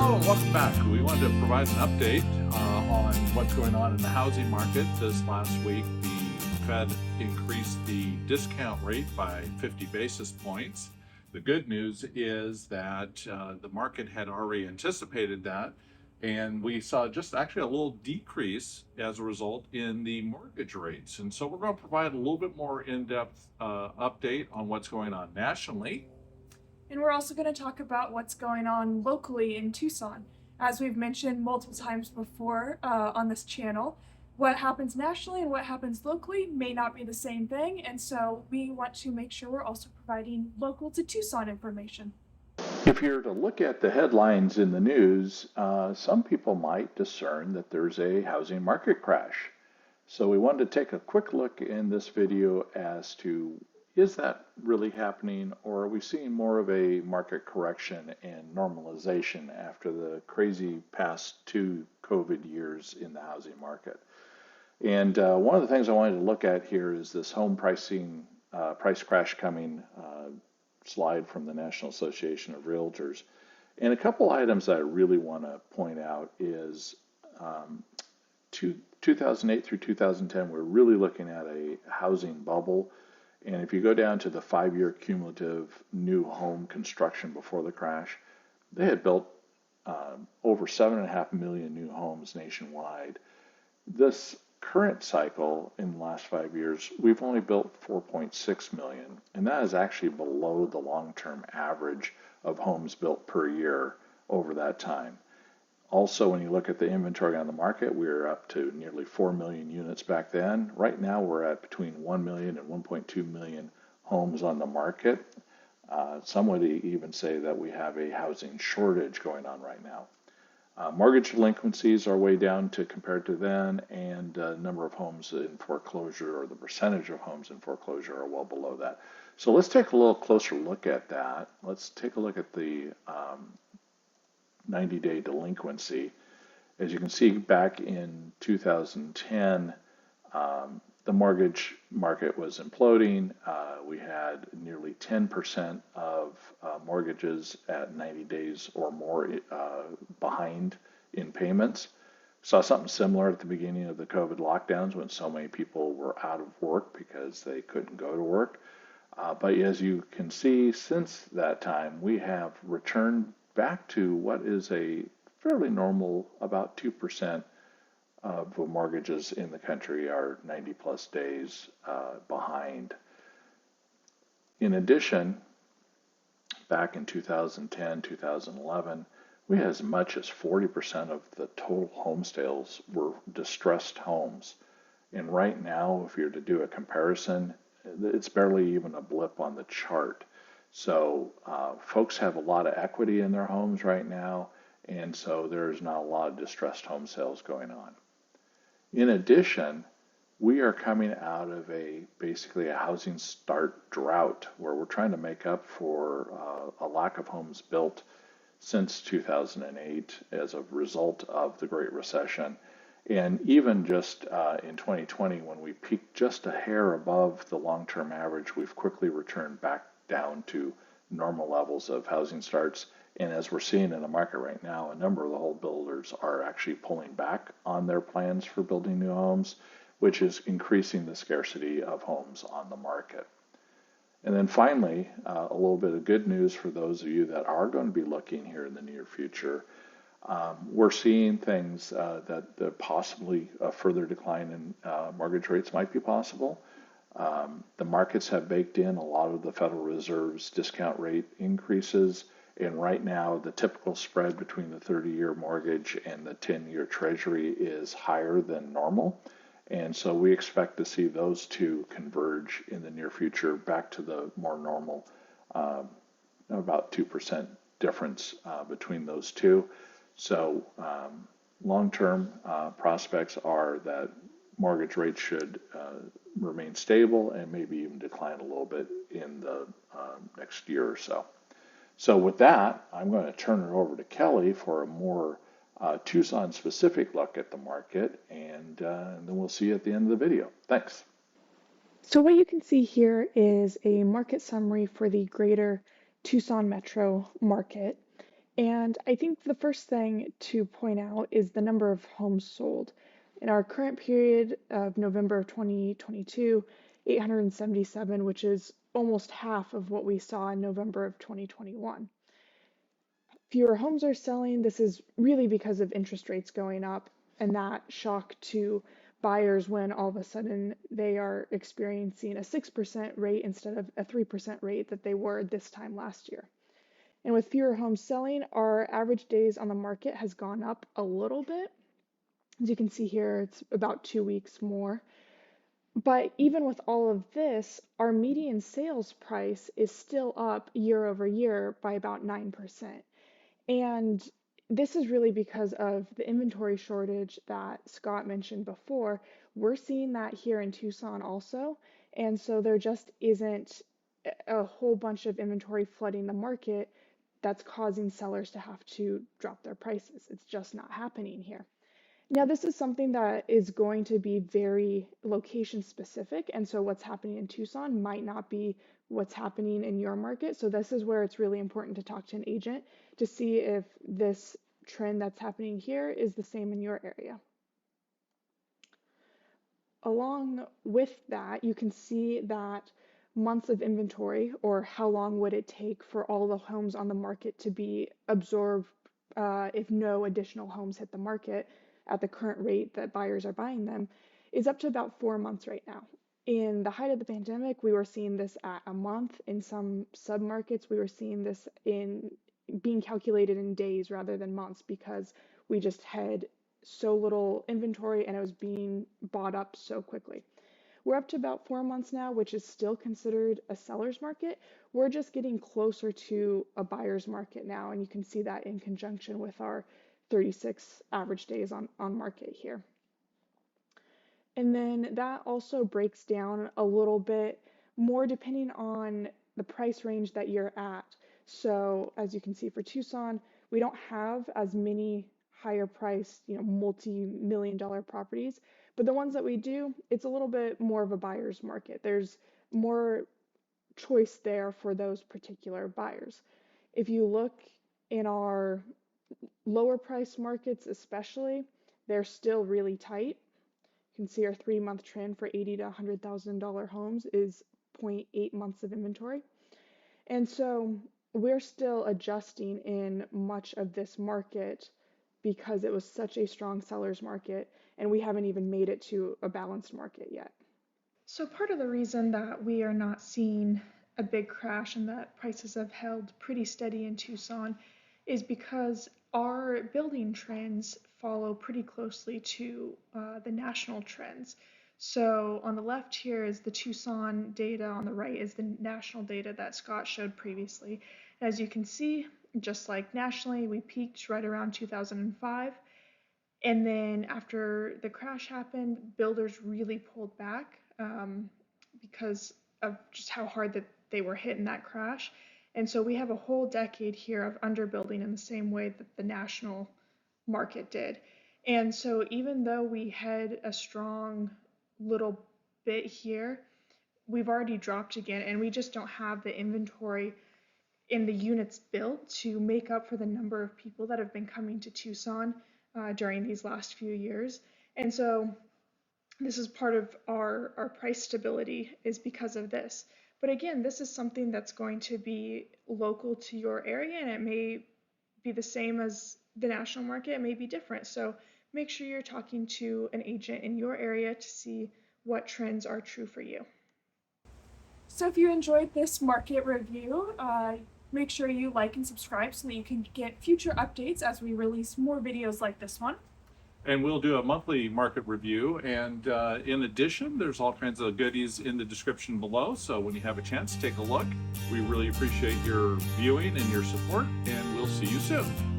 Hello and welcome back. We wanted to provide an update on what's going on in the housing market. This last week, the Fed increased the discount rate by 50 basis points. The good news is that the market had already anticipated that, and we saw just actually a little decrease as a result in the mortgage rates. And so we're going to provide a little bit more in-depth update on what's going on nationally. And we're also going to talk about what's going on locally in Tucson. As we've mentioned multiple times before on this channel, what happens nationally and what happens locally may not be the same thing, and so we want to make sure we're also providing local to Tucson information. If you're to look at the headlines in the news, some people might discern that there's a housing market crash. So we wanted to take a quick look in this video as to, is that really happening, or are we seeing more of a market correction and normalization after the crazy past 2 COVID years in the housing market? And one of the things I wanted to look at here is this home pricing price crash coming slide from the National Association of Realtors. And a couple items that I really want to point out is 2008 through 2010, we're really looking at a housing bubble. And if you go down to the 5-year cumulative new home construction before the crash, they had built over 7.5 million new homes nationwide. This current cycle in the last 5 years, we've only built 4.6 million, and that is actually below the long-term average of homes built per year over that time. Also, when you look at the inventory on the market, we were up to nearly 4 million units back then. Right now, we're at between 1 million and 1.2 million homes on the market. Some would even say that we have a housing shortage going on right now. Mortgage delinquencies are way down to compared to then, and the number of homes in foreclosure, or the percentage of homes in foreclosure, are well below that. So let's take a little closer look at that. Let's take a look at the 90-day delinquency. As you can see, back in 2010, the mortgage market was imploding. We had nearly 10% of mortgages at 90 days or more behind in payments. Saw something similar at the beginning of the COVID lockdowns when so many people were out of work because they couldn't go to work. But as you can see, since that time, we have returned back to what is a fairly normal, about 2% of mortgages in the country are 90 plus days behind. In addition, back in 2010, 2011, we had as much as 40% of the total home sales were distressed homes. And right now, if you're to do a comparison, it's barely even a blip on the chart. So folks have a lot of equity in their homes right now, and so there's not a lot of distressed home sales going on. In addition, we are coming out of basically a housing start drought where we're trying to make up for a lack of homes built since 2008 as a result of the Great Recession. And even just in 2020, when we peaked just a hair above the long-term average, we've quickly returned back down to normal levels of housing starts. And as we're seeing in the market right now, a number of the home builders are actually pulling back on their plans for building new homes, which is increasing the scarcity of homes on the market. And then finally, a little bit of good news for those of you that are going to be looking here in the near future. We're seeing things that possibly a further decline in mortgage rates might be possible. The markets have baked in a lot of the Federal Reserve's discount rate increases. And right now, the typical spread between the 30-year mortgage and the 10-year Treasury is higher than normal. And so we expect to see those two converge in the near future back to the more normal, about 2% difference between those two. So long-term prospects are that mortgage rates should remain stable and maybe even decline a little bit in the next year or so. So with that, I'm going to turn it over to Kelly for a more Tucson-specific look at the market, and then we'll see you at the end of the video. Thanks. So what you can see here is a market summary for the greater Tucson metro market. And I think the first thing to point out is the number of homes sold. In our current period of November of 2022, 877, which is almost half of what we saw in November of 2021. Fewer homes are selling. This is really because of interest rates going up and that shock to buyers when all of a sudden they are experiencing a 6% rate instead of a 3% rate that they were this time last year. And with fewer homes selling, our average days on the market has gone up a little bit. As you can see here, it's about 2 weeks more. But even with all of this, our median sales price is still up year over year by about 9%. And this is really because of the inventory shortage that Scott mentioned before. We're seeing that here in Tucson also. And so there just isn't a whole bunch of inventory flooding the market that's causing sellers to have to drop their prices. It's just not happening here. Now, this is something that is going to be very location specific, and so what's happening in Tucson might not be what's happening in your market. So this is where it's really important to talk to an agent to see if this trend that's happening here is the same in your area. Along with that, you can see that months of inventory, or how long would it take for all the homes on the market to be absorbed if no additional homes hit the market at the current rate that buyers are buying them, is up to about 4 months right now. In the height of the pandemic, we were seeing this at a month. In some submarkets, we were seeing this in being calculated in days rather than months because we just had so little inventory and it was being bought up so quickly. We're up to about 4 months now, which is still considered a seller's market. We're just getting closer to a buyer's market now, and you can see that in conjunction with our 36 average days on market here. And then that also breaks down a little bit more depending on the price range that you're at. So as you can see for Tucson, we don't have as many higher priced, multi-million-dollar properties, but the ones that we do, it's a little bit more of a buyer's market. There's more choice there for those particular buyers. If you look in our lower price markets especially, they're still really tight. You can see our 3-month trend for $80,000 to $100,000 homes is 0.8 months of inventory. And so we're still adjusting in much of this market because it was such a strong seller's market, and we haven't even made it to a balanced market yet. So part of the reason that we are not seeing a big crash and that prices have held pretty steady in Tucson is because our building trends follow pretty closely to the national trends. So on the left here is the Tucson data, on the right is the national data that Scott showed previously. As you can see, just like nationally, we peaked right around 2005. And then after the crash happened, builders really pulled back because of just how hard that they were hit in that crash. And so we have a whole decade here of underbuilding in the same way that the national market did. And so even though we had a strong little bit here, we've already dropped again, and we just don't have the inventory in the units built to make up for the number of people that have been coming to Tucson during these last few years. And so this is part of our price stability is because of this. But again, this is something that's going to be local to your area, and it may be the same as the national market, it may be different. So make sure you're talking to an agent in your area to see what trends are true for you. So if you enjoyed this market review, make sure you like and subscribe so that you can get future updates as we release more videos like this one. And we'll do a monthly market review. And in addition, there's all kinds of goodies in the description below. So when you have a chance, take a look. We really appreciate your viewing and your support, and we'll see you soon.